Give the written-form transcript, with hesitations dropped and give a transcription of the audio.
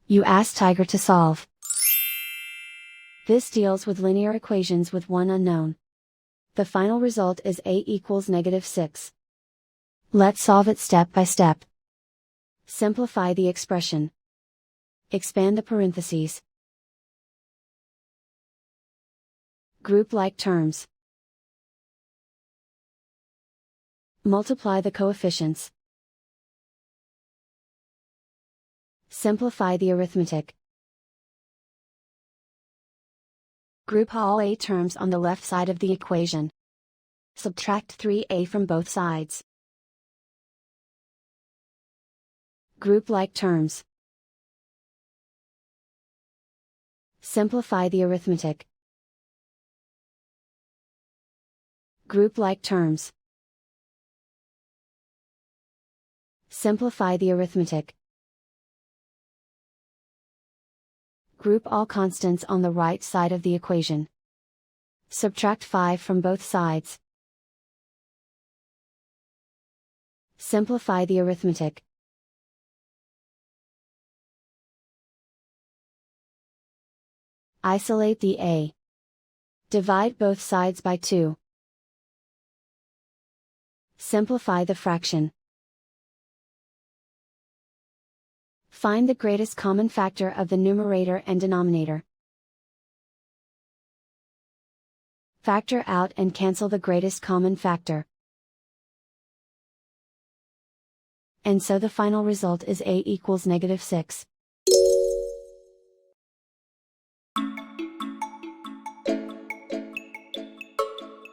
You ask Tiger to solve. This deals with linear equations with one unknown. The final result is a equals -6. Let's solve it step by step. Simplify the expression. Expand the parentheses. Group like terms. Multiply the coefficients. Simplify the arithmetic. Group all a terms on the left side of the equation. Subtract 3a from both sides. Group like terms. Simplify the arithmetic. Group like terms. Simplify the arithmetic. Group all constants on the right side of the equation. Subtract 5 from both sides. Simplify the arithmetic. Isolate the a. Divide both sides by 2. Simplify the fraction. Find the greatest common factor of the numerator and denominator. Factor out and cancel the greatest common factor. And so the final result is a equals -6.